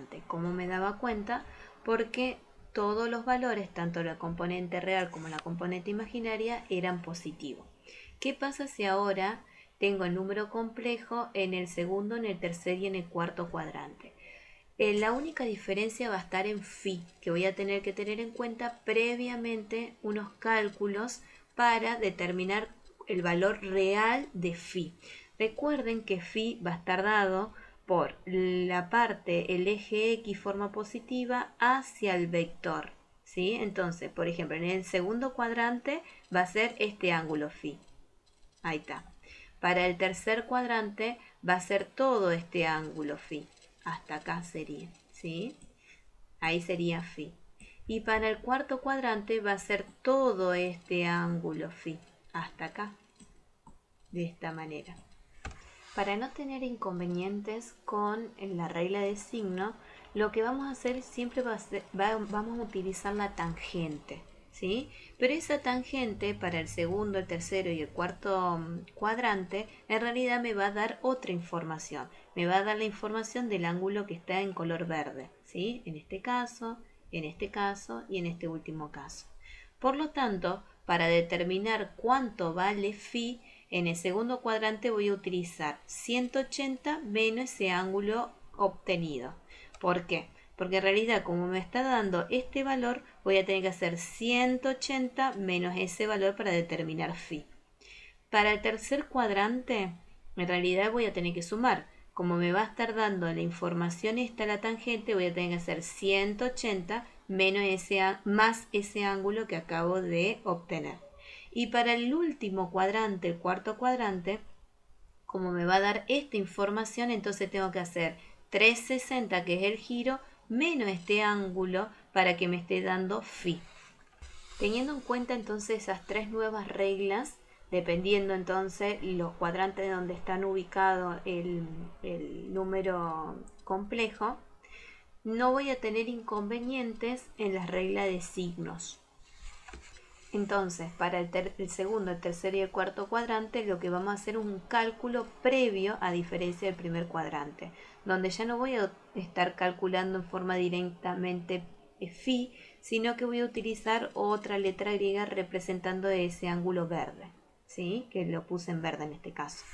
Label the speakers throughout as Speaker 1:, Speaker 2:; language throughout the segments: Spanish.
Speaker 1: cuadrante. ¿Cómo me daba cuenta? Porque todos los valores, tanto la componente real como la componente imaginaria, eran positivos. ¿Qué pasa si ahora tengo el número complejo en el segundo, en el tercer y en el cuarto cuadrante? La única diferencia va a estar en phi, que voy a tener que tener en cuenta previamente unos cálculos para determinar el valor real de phi. Recuerden que phi va a estar dado por la parte, el eje X forma positiva hacia el vector, ¿sí? Entonces, por ejemplo, en el segundo cuadrante va a ser este ángulo phi. Ahí está. Para el tercer cuadrante va a ser todo este ángulo phi. Hasta acá sería, ¿sí? Ahí sería phi. Y para el cuarto cuadrante va a ser todo este ángulo phi. Hasta acá. De esta manera. Para no tener inconvenientes con la regla de signo, lo que vamos a hacer siempre vamos a utilizar la tangente, ¿sí? Pero esa tangente para el segundo, el tercero y el cuarto cuadrante en realidad me va a dar otra información. Me va a dar la información del ángulo que está en color verde, ¿sí? En este caso y en este último caso. Por lo tanto, para determinar cuánto vale phi, en el segundo cuadrante voy a utilizar 180 menos ese ángulo obtenido. ¿Por qué? Porque en realidad, como me está dando este valor, voy a tener que hacer 180 menos ese valor para determinar phi. Para el tercer cuadrante, en realidad voy a tener que sumar. Como me va a estar dando la información esta, la tangente, voy a tener que hacer 180 menos más ese ángulo que acabo de obtener. Y para el último cuadrante, el cuarto cuadrante, como me va a dar esta información, entonces tengo que hacer 360, que es el giro, menos este ángulo para que me esté dando phi. Teniendo en cuenta entonces esas tres nuevas reglas, dependiendo entonces los cuadrantes donde están ubicados el número complejo, no voy a tener inconvenientes en las reglas de signos. Entonces, para el segundo, el tercer y el cuarto cuadrante, lo que vamos a hacer es un cálculo previo, a diferencia del primer cuadrante, donde ya no voy a estar calculando en forma directamente phi, sino que voy a utilizar otra letra griega representando ese ángulo verde, ¿sí? Que lo puse en verde en este caso.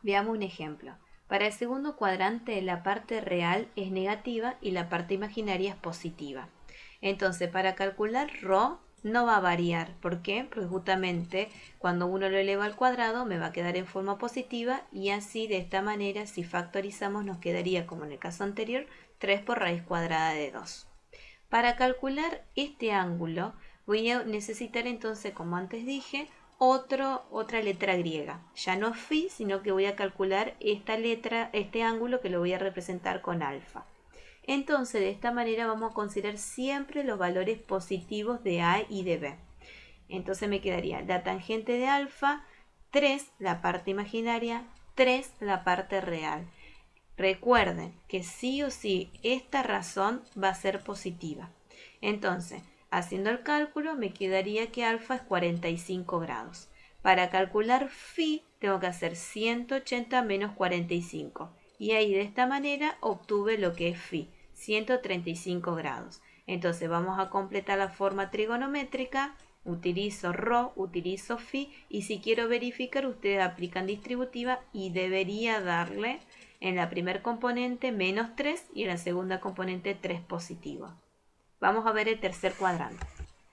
Speaker 1: Veamos un ejemplo. Para el segundo cuadrante, la parte real es negativa y la parte imaginaria es positiva. Entonces, para calcular ρ no va a variar. ¿Por qué? Porque justamente cuando uno lo eleva al cuadrado me va a quedar en forma positiva y así de esta manera, si factorizamos, nos quedaría, como en el caso anterior, 3 por raíz cuadrada de 2. Para calcular este ángulo voy a necesitar entonces, como antes dije, otra letra griega. Ya no phi, sino que voy a calcular esta letra, este ángulo, que lo voy a representar con alfa. Entonces, de esta manera vamos a considerar siempre los valores positivos de A y de B. Entonces me quedaría la tangente de alfa, 3 la parte imaginaria, 3 la parte real. Recuerden que sí o sí esta razón va a ser positiva. Entonces, haciendo el cálculo me quedaría que alfa es 45 grados. Para calcular phi tengo que hacer 180 menos 45. Y ahí de esta manera obtuve lo que es phi, 135 grados. Entonces vamos a completar la forma trigonométrica. Utilizo ρ, utilizo phi, y si quiero verificar, ustedes aplican distributiva y debería darle en la primera componente menos 3 y en la segunda componente 3 positivo. Vamos a ver el tercer cuadrante.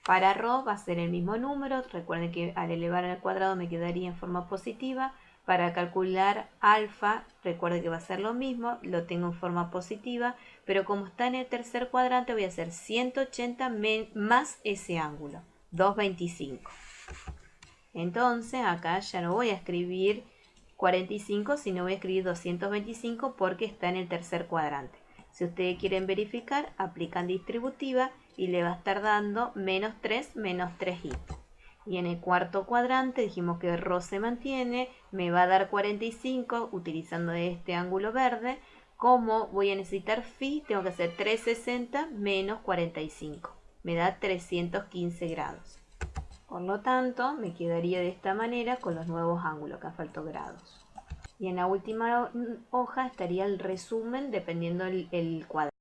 Speaker 1: Para ρ va a ser el mismo número. Recuerden que al elevar al cuadrado me quedaría en forma positiva. Para calcular alfa, recuerden que va a ser lo mismo, lo tengo en forma positiva, pero como está en el tercer cuadrante voy a hacer 180 más ese ángulo, 225. Entonces acá ya no voy a escribir 45, sino voy a escribir 225 porque está en el tercer cuadrante. Si ustedes quieren verificar, aplican distributiva y le va a estar dando menos 3 menos 3i. Y en el cuarto cuadrante dijimos que ρ se mantiene, me va a dar 45 utilizando este ángulo verde. Como voy a necesitar phi, tengo que hacer 360 menos 45. Me da 315 grados. Por lo tanto, me quedaría de esta manera con los nuevos ángulos, acá faltó grados. Y en la última hoja estaría el resumen dependiendo el cuadrado.